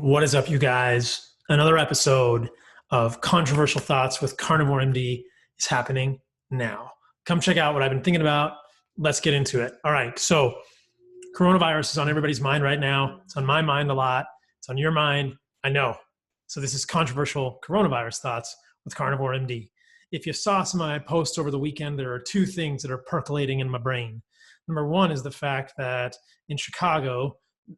What is up, you guys? Another episode of Controversial Thoughts with Carnivore MD is happening now. Come check out what I've been thinking about. Let's get into it. All right, so coronavirus is on everybody's mind right now. It's on my mind a lot. It's on your mind, I know. So this is Controversial Coronavirus Thoughts with Carnivore MD. If you saw some of my posts over the weekend, there are two things that are percolating in my brain. Number one is the fact that in Chicago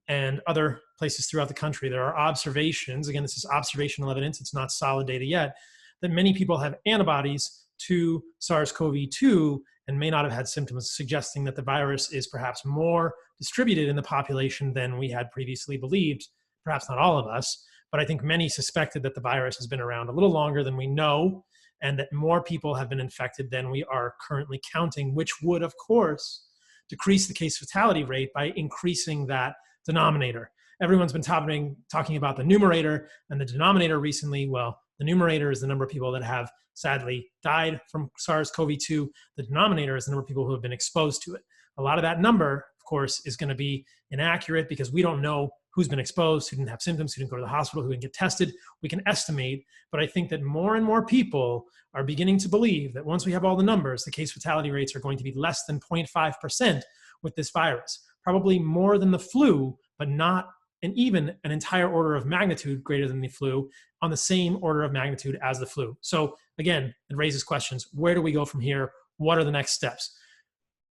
and other places throughout the country, there are observations, again, this is observational evidence, it's not solid data yet, that many people have antibodies to SARS CoV2 and may not have had symptoms, suggesting that the virus is perhaps more distributed in the population than we had previously believed. Perhaps not all of us, but I think many suspected that the virus has been around a little longer than we know, and that more people have been infected than we are currently counting, which would, of course, decrease the case fatality rate by increasing that denominator. Everyone's been talking about the numerator and the denominator recently. Well, the numerator is the number of people that have sadly died from SARS CoV2. The denominator is the number of people who have been exposed to it. A lot of that number, of course, is going to be inaccurate because we don't know who's been exposed, who didn't have symptoms, who didn't go to the hospital, who didn't get tested. We can estimate, but I think that more and more people are beginning to believe that once we have all the numbers, the case fatality rates are going to be less than 0.5% with this virus. Probably more than the flu, but not even an entire order of magnitude greater than the flu, on the same order of magnitude as the flu. So again, it raises questions. Where do we go from here? What are the next steps?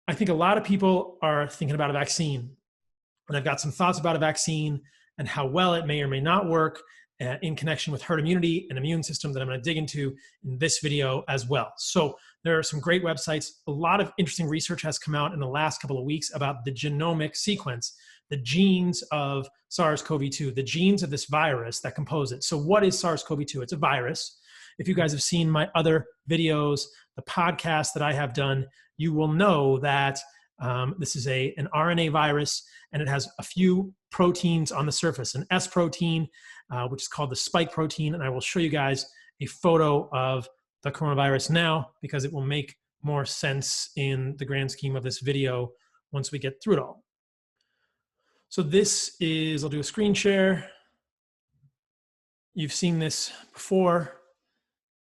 I think a lot of people are thinking about a vaccine. And I've got some thoughts about a vaccine and how well it may or may not work in connection with herd immunity and immune system that I'm going to dig into in this video as well. So there are some great websites. A lot of interesting research has come out in the last couple of weeks about the genomic sequence, the genes of SARS CoV2, the genes of this virus that compose it. So what is SARS CoV2? It's a virus. If you guys have seen my other videos, the podcast that I have done, you will know that this is an RNA virus, and it has a few proteins on the surface, an S protein, which is called the spike protein. And I will show you guys a photo of the coronavirus now because it will make more sense in the grand scheme of this video once we get through it all. So this is, I'll do a screen share. You've seen this before.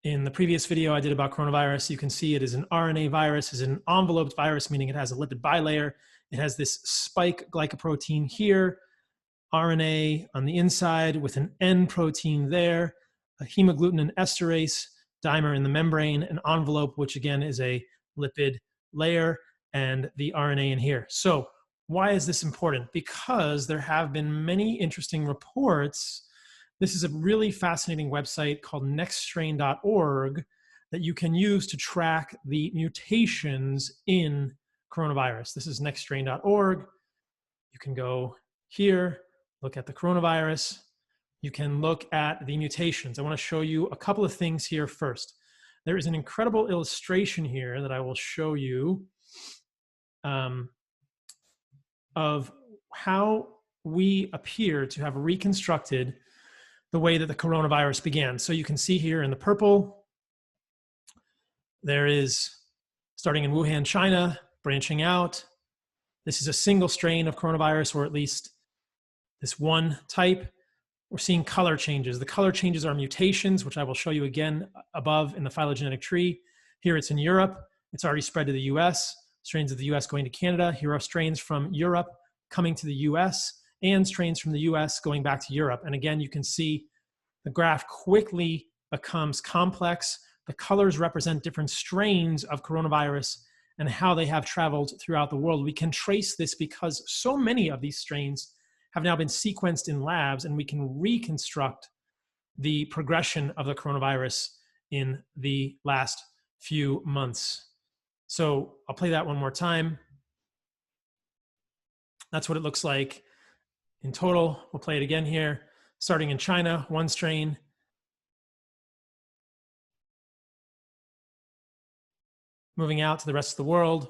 In the previous video I did about coronavirus, you can see it is an RNA virus, is an enveloped virus, meaning it has a lipid bilayer. It has this spike glycoprotein here, RNA on the inside with an N protein there, a hemagglutinin esterase dimer in the membrane, an envelope, which again is a lipid layer, and the RNA in here. So why is this important? Because there have been many interesting reports. This is a really fascinating website called nextstrain.org that you can use to track the mutations in coronavirus. This is nextstrain.org. You can go here, look at the coronavirus. You can look at the mutations. I want to show you a couple of things here first. There is an incredible illustration here that I will show you of how we appear to have reconstructed the way that the coronavirus began. So you can see here in the purple, there is, starting in Wuhan, China, branching out. This is a single strain of coronavirus, or at least this one type. We're seeing color changes. The color changes are mutations, which I will show you again above in the phylogenetic tree. Here it's in Europe. It's already spread to the US. Strains of the US going to Canada. Here are strains from Europe coming to the US, and strains from the US going back to Europe. And again, you can see the graph quickly becomes complex. The colors represent different strains of coronavirus and how they have traveled throughout the world. We can trace this because so many of these strains have now been sequenced in labs, and we can reconstruct the progression of the coronavirus in the last few months. So I'll play that one more time. That's what it looks like in total. We'll play it again here. Starting in China, one strain. Moving out to the rest of the world.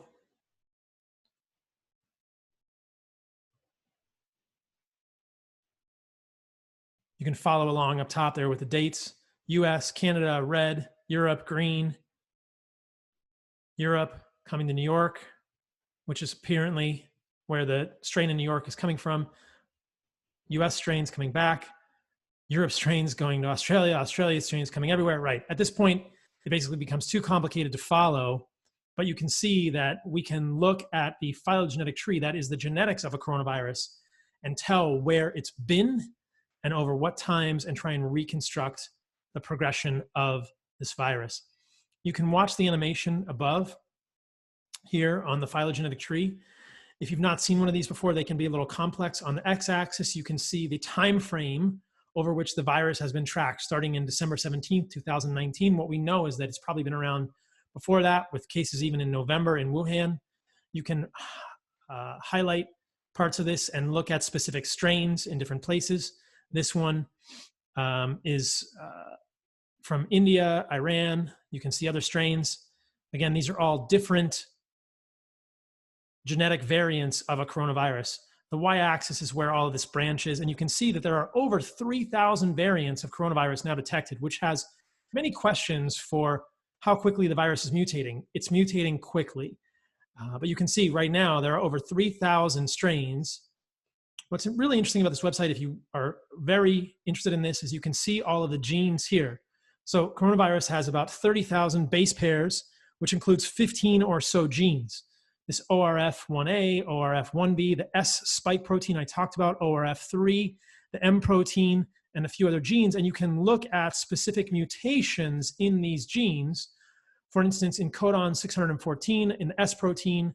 You can follow along up top there with the dates. US, Canada, red, Europe, green. Europe coming to New York, which is apparently where the strain in New York is coming from. US strains coming back. Europe strains going to Australia, Australia strains coming everywhere. Right. At this point, it basically becomes too complicated to follow. But you can see that we can look at the phylogenetic tree, that is the genetics of a coronavirus, and tell where it's been and over what times and try and reconstruct the progression of this virus. You can watch the animation above here on the phylogenetic tree. If you've not seen one of these before, they can be a little complex. On the x-axis, you can see the time frame over which the virus has been tracked, starting in December 17th, 2019. What we know is that it's probably been around before that, with cases even in November in Wuhan. You can highlight parts of this and look at specific strains in different places. This one is from India, Iran. You can see other strains. Again, these are all different genetic variants of a coronavirus. The y-axis is where all of this branches, and you can see that there are over 3,000 variants of coronavirus now detected, which has many questions for how quickly the virus is mutating. It's mutating quickly. But you can see right now there are over 3,000 strains. What's really interesting about this website, if you are very interested in this, is you can see all of the genes here. So coronavirus has about 30,000 base pairs, which includes 15 or so genes. This ORF1A, ORF1B, the S spike protein I talked about, ORF3, the M protein, and a few other genes. And you can look at specific mutations in these genes. For instance, in codon 614, in the S protein,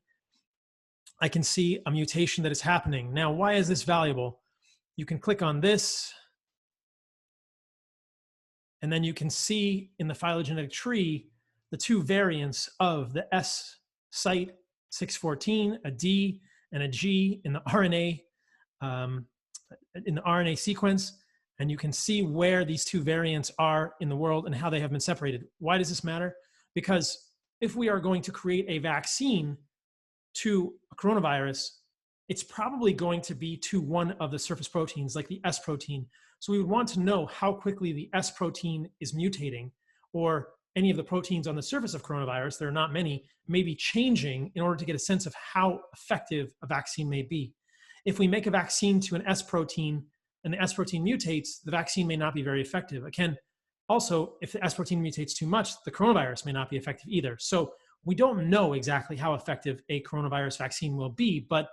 I can see a mutation that is happening. Now, why is this valuable? You can click on this, and then you can see in the phylogenetic tree the two variants of the S site 614, a D and a G in the RNA sequence, and you can see where these two variants are in the world and how they have been separated. Why does this matter? Because if we are going to create a vaccine to a coronavirus, it's probably going to be to one of the surface proteins, like the S protein. So we would want to know how quickly the S protein is mutating, or any of the proteins on the surface of coronavirus, there are not many, may be changing in order to get a sense of how effective a vaccine may be. If we make a vaccine to an S protein and the S protein mutates, the vaccine may not be very effective. Again, also, if the S protein mutates too much, the coronavirus may not be effective either. So we don't know exactly how effective a coronavirus vaccine will be, but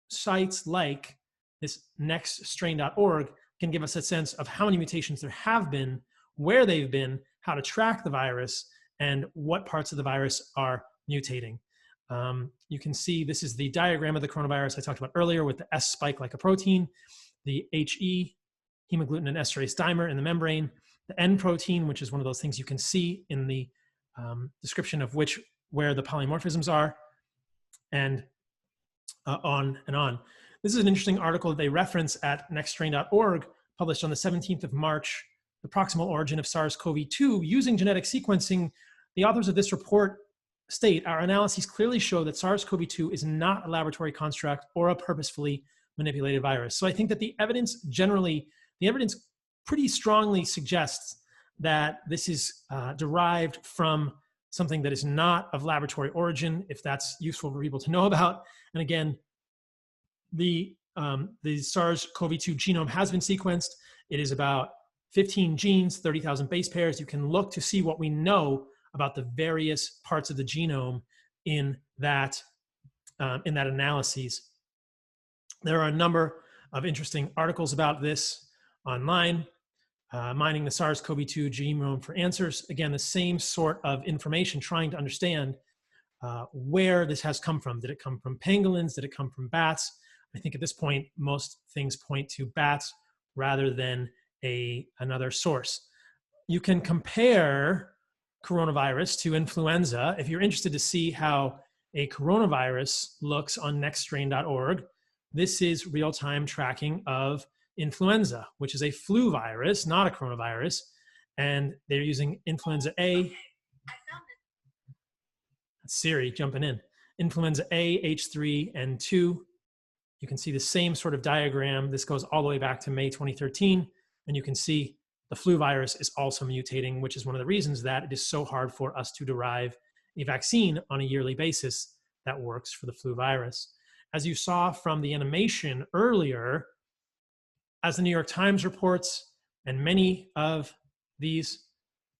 sites like this nextstrain.org can give us a sense of how many mutations there have been, where they've been, how to track the virus, and what parts of the virus are mutating. You can see this is the diagram of the coronavirus I talked about earlier with the S spike like a protein, the HE, hemagglutinin esterase dimer in the membrane, the N protein, which is one of those things you can see in the description of where the polymorphisms are, and on and on. This is an interesting article that they reference at nextstrain.org, published on the 17th of March, The Proximal Origin of SARS CoV2 Using Genetic Sequencing. The authors of this report state, our analyses clearly show that SARS CoV2 is not a laboratory construct or a purposefully manipulated virus. So I think that the evidence pretty strongly suggests that this is derived from something that is not of laboratory origin, if that's useful for people to know about. And again, the SARS-CoV-2 genome has been sequenced. It is about 15 genes, 30,000 base pairs. You can look to see what we know about the various parts of the genome in that analysis. There are a number of interesting articles about this online. Mining the SARS-CoV-2 genome for answers. Again, the same sort of information, trying to understand where this has come from. Did it come from pangolins? Did it come from bats? I think at this point, most things point to bats rather than another source. You can compare coronavirus to influenza. If you're interested to see how a coronavirus looks on nextstrain.org, this is real-time tracking of influenza, which is a flu virus, not a coronavirus. And they're using influenza A. That's Siri jumping in. Influenza A, H3N2. You can see the same sort of diagram. This goes all the way back to May 2013. And you can see the flu virus is also mutating, which is one of the reasons that it is so hard for us to derive a vaccine on a yearly basis that works for the flu virus. As you saw from the animation earlier, as the New York Times reports And many of these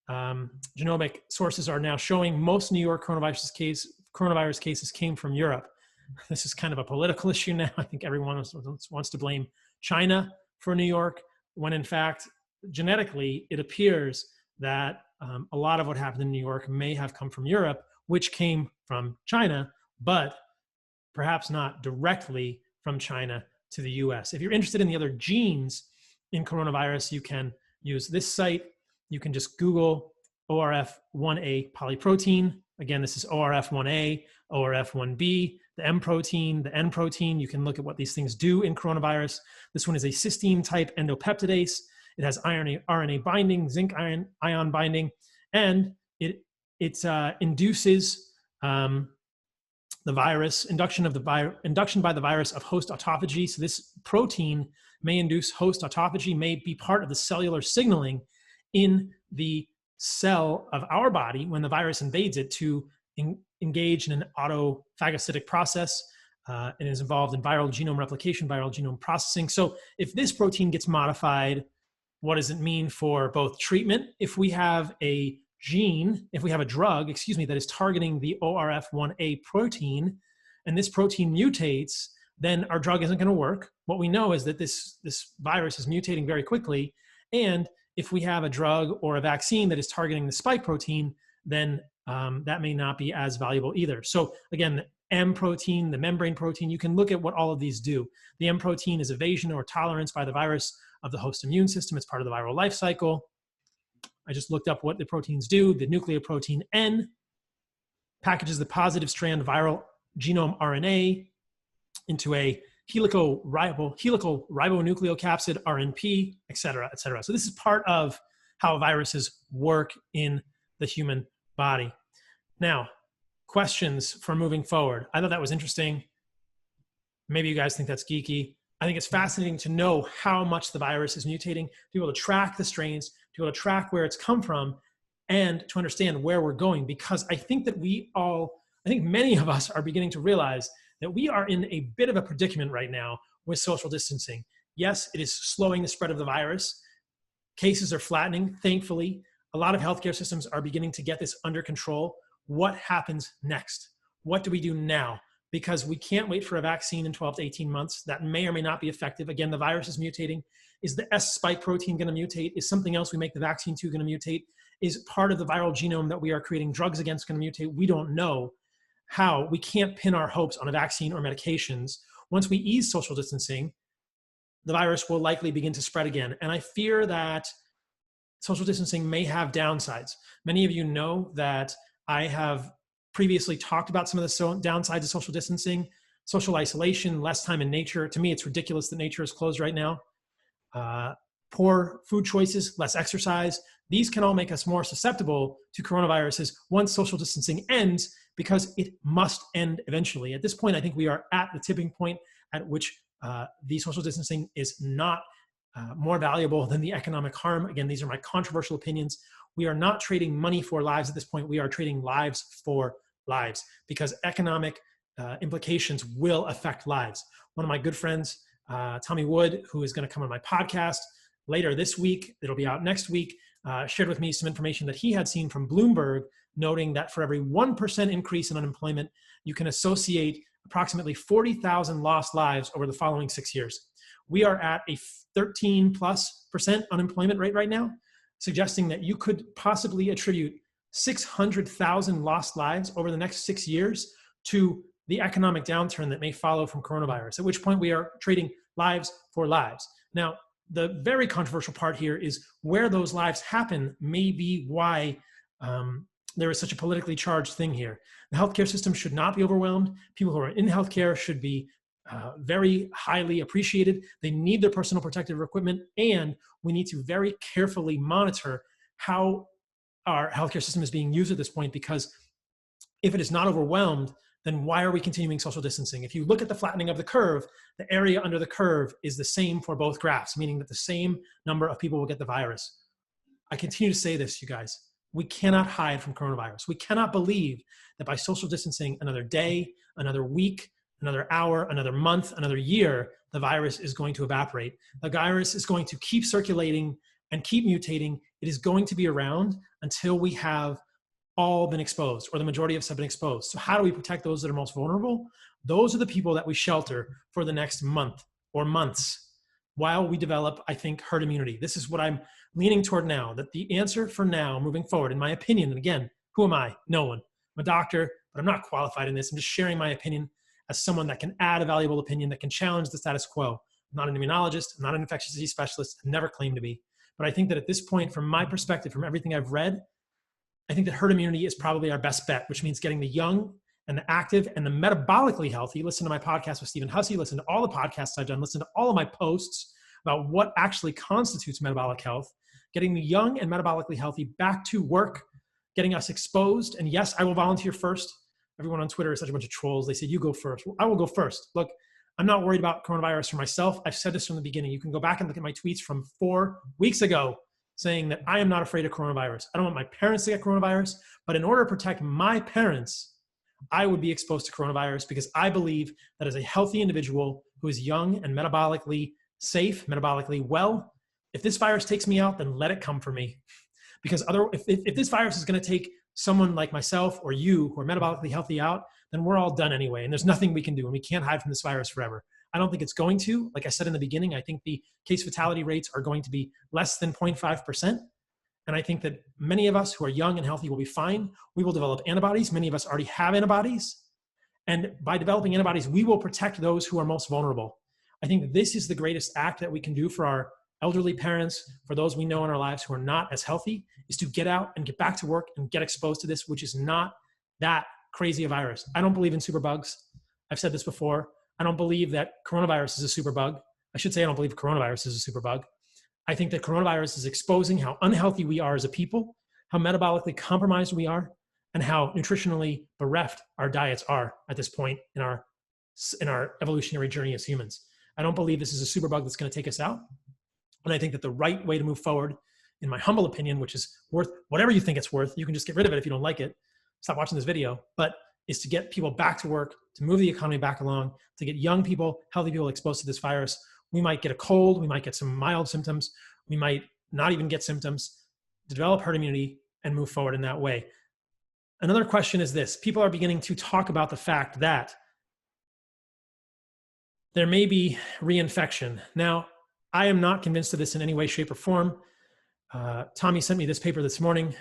genomic sources are now showing most New York coronavirus cases came from Europe. This is kind of a political issue now. I think everyone wants to blame China for New York, when in fact, genetically, it appears that a lot of what happened in New York may have come from Europe, which came from China, but perhaps not directly from China to the US. If you're interested in the other genes in coronavirus, you can use this site. You can just Google ORF1A polyprotein. Again, this is ORF1A, ORF1B, the M protein, the N protein. You can look at what these things do in coronavirus. This one is a cysteine type endopeptidase. It has RNA binding, zinc ion binding, and it induces the virus, induction by the virus of host autophagy. So this protein may induce host autophagy, may be part of the cellular signaling in the cell of our body when the virus invades it to engage in an autophagocytic process and is involved in viral genome replication, viral genome processing. So if this protein gets modified, what does it mean for both treatment? If we have a drug, that is targeting the ORF1A protein, and this protein mutates, then our drug isn't going to work. What we know is that this virus is mutating very quickly. And if we have a drug or a vaccine that is targeting the spike protein, then that may not be as valuable either. So again, the M protein, the membrane protein, you can look at what all of these do. The M protein is evasion or tolerance by the virus of the host immune system. It's part of the viral life cycle. I just looked up what the proteins do. The nucleoprotein N packages the positive strand viral genome RNA into a helical ribonucleocapsid, RNP, et cetera, et cetera. So this is part of how viruses work in the human body. Now, questions for moving forward. I thought that was interesting. Maybe you guys think that's geeky. I think it's fascinating to know how much the virus is mutating, to be able to track the strains, to be able to track where it's come from, and to understand where we're going. Because I think that many of us are beginning to realize that we are in a bit of a predicament right now with social distancing. Yes, it is slowing the spread of the virus. Cases are flattening, thankfully. A lot of healthcare systems are beginning to get this under control. What happens next? What do we do now? Because we can't wait for a vaccine in 12 to 18 months. That may or may not be effective. Again, the virus is mutating. Is the S spike protein going to mutate? Is something else we make the vaccine to going to mutate? Is part of the viral genome that we are creating drugs against going to mutate? We don't know how. We can't pin our hopes on a vaccine or medications. Once we ease social distancing, the virus will likely begin to spread again. And I fear that social distancing may have downsides. Many of you know that I have previously talked about some of the downsides of social distancing, social isolation, less time in nature. To me, it's ridiculous that nature is closed right now. Poor food choices, less exercise. These can all make us more susceptible to coronaviruses once social distancing ends, because it must end eventually. At this point, I think we are at the tipping point at which the social distancing is not more valuable than the economic harm. Again, these are my controversial opinions. We are not trading money for lives at this point. We are trading lives for lives, because economic implications will affect lives. One of my good friends, Tommy Wood, who is going to come on my podcast later this week, it'll be out next week, shared with me some information that he had seen from Bloomberg, noting that for every 1% increase in unemployment, you can associate approximately 40,000 lost lives over the following 6 years. We are at a 13+% unemployment rate right now, suggesting that you could possibly attribute 600,000 lost lives over the next 6 years to the economic downturn that may follow from coronavirus, at which point we are trading lives for lives. Now, the very controversial part here is where those lives happen may be why there is such a politically charged thing here. The healthcare system should not be overwhelmed. People who are in healthcare should be very highly appreciated. They need their personal protective equipment, and we need to very carefully monitor how our healthcare system is being used at this point, because if it is not overwhelmed, then why are we continuing social distancing? If you look at the flattening of the curve, the area under the curve is the same for both graphs, meaning that the same number of people will get the virus. I continue to say this, you guys. We cannot hide from coronavirus. We cannot believe that by social distancing another day, another week, another hour, another month, another year, the virus is going to evaporate. The virus is going to keep circulating and keep mutating, it is going to be around until we have all been exposed, or the majority of us have been exposed. So how do we protect those that are most vulnerable? Those are the people that we shelter for the next month or months while we develop, I think, herd immunity. This is what I'm leaning toward now, that the answer for now, moving forward, in my opinion, and again, who am I? No one. I'm a doctor, but I'm not qualified in this. I'm just sharing my opinion as someone that can add a valuable opinion, that can challenge the status quo. I'm not an immunologist. I'm not an infectious disease specialist. I've never claimed to be. But I think that at this point, from my perspective, from everything I've read, I think that herd immunity is probably our best bet, which means getting the young and the active and the metabolically healthy. Listen to my podcast with Stephen Hussey, listen to all the podcasts I've done, listen to all of my posts about what actually constitutes metabolic health, getting the young and metabolically healthy back to work, getting us exposed. And yes, I will volunteer first. Everyone on Twitter is such a bunch of trolls. They say, you go first. Well, I will go first. Look, I'm not worried about coronavirus for myself. I've said this from the beginning. You can go back and look at my tweets from 4 weeks ago saying that I am not afraid of coronavirus. I don't want my parents to get coronavirus, but in order to protect my parents, I would be exposed to coronavirus because I believe that as a healthy individual who is young and metabolically safe, metabolically well, if this virus takes me out, then let it come for me. Because if this virus is going to take someone like myself or you who are metabolically healthy out, then we're all done anyway. And there's nothing we can do, and we can't hide from this virus forever. I don't think it's going to. Like I said in the beginning, I think the case fatality rates are going to be less than 0.5%. And I think that many of us who are young and healthy will be fine. We will develop antibodies. Many of us already have antibodies. And by developing antibodies, we will protect those who are most vulnerable. I think this is the greatest act that we can do for our elderly parents, for those we know in our lives who are not as healthy, is to get out and get back to work and get exposed to this, which is not that crazy a virus. I don't believe in superbugs. I've said this before. I don't believe that coronavirus is a superbug. I should say I don't believe coronavirus is a superbug. I think that coronavirus is exposing how unhealthy we are as a people, how metabolically compromised we are, and how nutritionally bereft our diets are at this point in our evolutionary journey as humans. I don't believe this is a superbug that's going to take us out. And I think that the right way to move forward, in my humble opinion, which is worth whatever you think it's worth, you can just get rid of it if you don't like it, stop watching this video, but is to get people back to work, to move the economy back along, to get young people, healthy people exposed to this virus. We might get a cold, we might get some mild symptoms, we might not even get symptoms, to develop herd immunity and move forward in that way. Another question is this: people are beginning to talk about the fact that there may be reinfection. Now, I am not convinced of this in any way, shape, or form. Tommy sent me this paper this morning,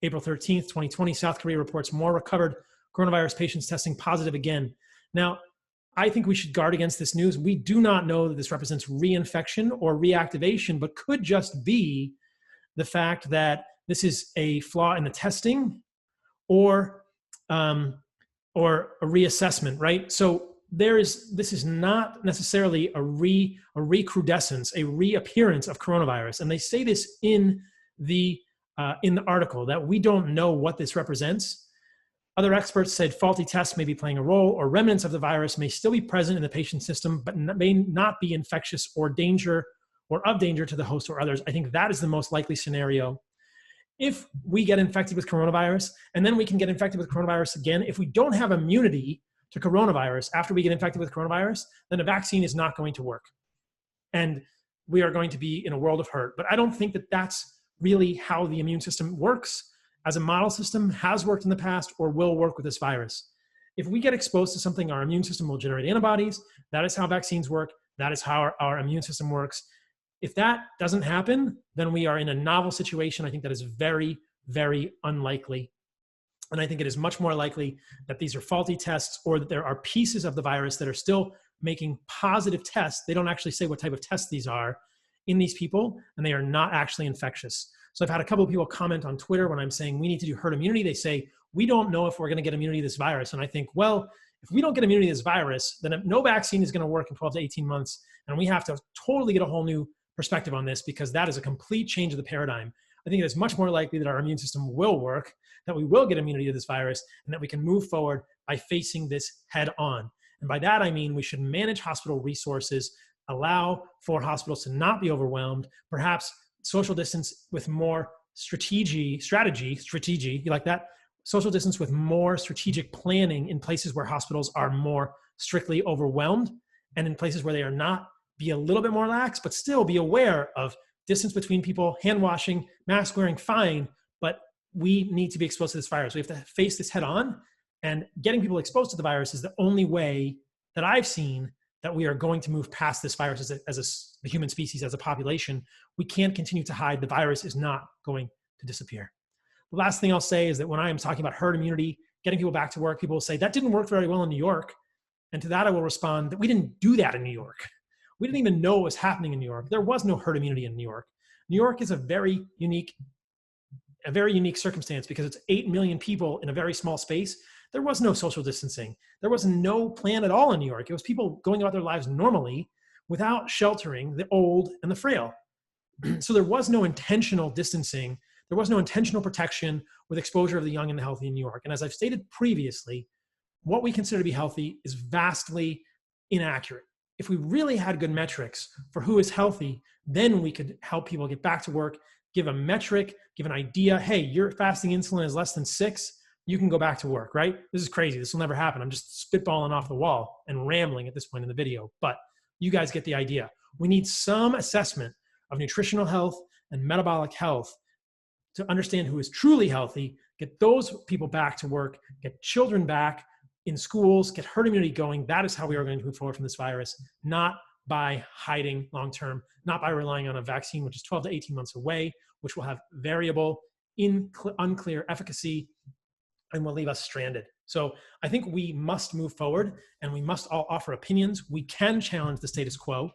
April 13th, 2020. South Korea reports more recovered coronavirus patients testing positive again. Now, I think we should guard against this news. We do not know that this represents reinfection or reactivation, but could just be the fact that this is a flaw in the testing or a reassessment, right? So this is not necessarily a recrudescence, a reappearance of coronavirus. And they say this in the article, that we don't know what this represents. Other experts said faulty tests may be playing a role, or remnants of the virus may still be present in the patient system, but may not be infectious or of danger to the host or others. I think that is the most likely scenario. If we get infected with coronavirus, and then we can get infected with coronavirus again, if we don't have immunity to coronavirus after we get infected with coronavirus, then a vaccine is not going to work. And we are going to be in a world of hurt. But I don't think that that's really how the immune system works as a model system, has worked in the past, or will work with this virus. If we get exposed to something, our immune system will generate antibodies. That is how vaccines work. That is how our immune system works. If that doesn't happen, then we are in a novel situation. I think that is very, very unlikely. And I think it is much more likely that these are faulty tests, or that there are pieces of the virus that are still making positive tests. They don't actually say what type of tests these are in these people, and they are not actually infectious. So I've had a couple of people comment on Twitter when I'm saying we need to do herd immunity. They say, we don't know if we're going to get immunity to this virus. And I think, well, if we don't get immunity to this virus, then no vaccine is going to work in 12 to 18 months. And we have to totally get a whole new perspective on this, because that is a complete change of the paradigm. I think it is much more likely that our immune system will work, that we will get immunity to this virus, and that we can move forward by facing this head on. And by that, I mean we should manage hospital resources, allow for hospitals to not be overwhelmed, perhaps social distance with more strategy, you like that? Social distance with more strategic planning in places where hospitals are more strictly overwhelmed, and in places where they are not, be a little bit more lax, but still be aware of distance between people, hand washing, mask wearing, fine, but we need to be exposed to this virus. We have to face this head on, and getting people exposed to the virus is the only way that I've seen that we are going to move past this virus as the human species, as a population. We can't continue to hide. The virus is not going to disappear. The last thing I'll say is that when I am talking about herd immunity, getting people back to work, people will say, that didn't work very well in New York. And to that I will respond that we didn't do that in New York. We didn't even know what was happening in New York. There was no herd immunity in New York. New York is a very unique circumstance because it's 8 million people in a very small space. There was no social distancing. There was no plan at all in New York. It was people going about their lives normally without sheltering the old and the frail. So there was no intentional distancing. There was no intentional protection with exposure of the young and the healthy in New York. And as I've stated previously, what we consider to be healthy is vastly inaccurate. If we really had good metrics for who is healthy, then we could help people get back to work, give a metric, give an idea. Hey, your fasting insulin is less than 6. You can go back to work, right? This is crazy. This will never happen. I'm just spitballing off the wall and rambling at this point in the video, but you guys get the idea. We need some assessment of nutritional health and metabolic health to understand who is truly healthy, get those people back to work, get children back in schools, get herd immunity going. That is how we are going to move forward from this virus, not by hiding long-term, not by relying on a vaccine, which is 12 to 18 months away, which will have variable, unclear efficacy, and will leave us stranded. So I think we must move forward, and we must all offer opinions. We can challenge the status quo.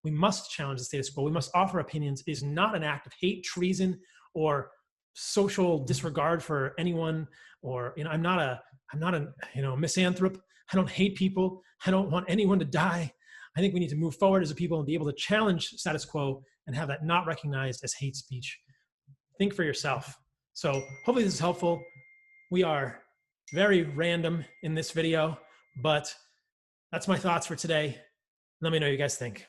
We must challenge the status quo. We must offer opinions. It is not an act of hate, treason, or social disregard for anyone. Or, I'm not a misanthrope. I don't hate people. I don't want anyone to die. I think we need to move forward as a people and be able to challenge status quo and have that not recognized as hate speech. Think for yourself. So hopefully this is helpful. We are very random in this video, but that's my thoughts for today. Let me know what you guys think.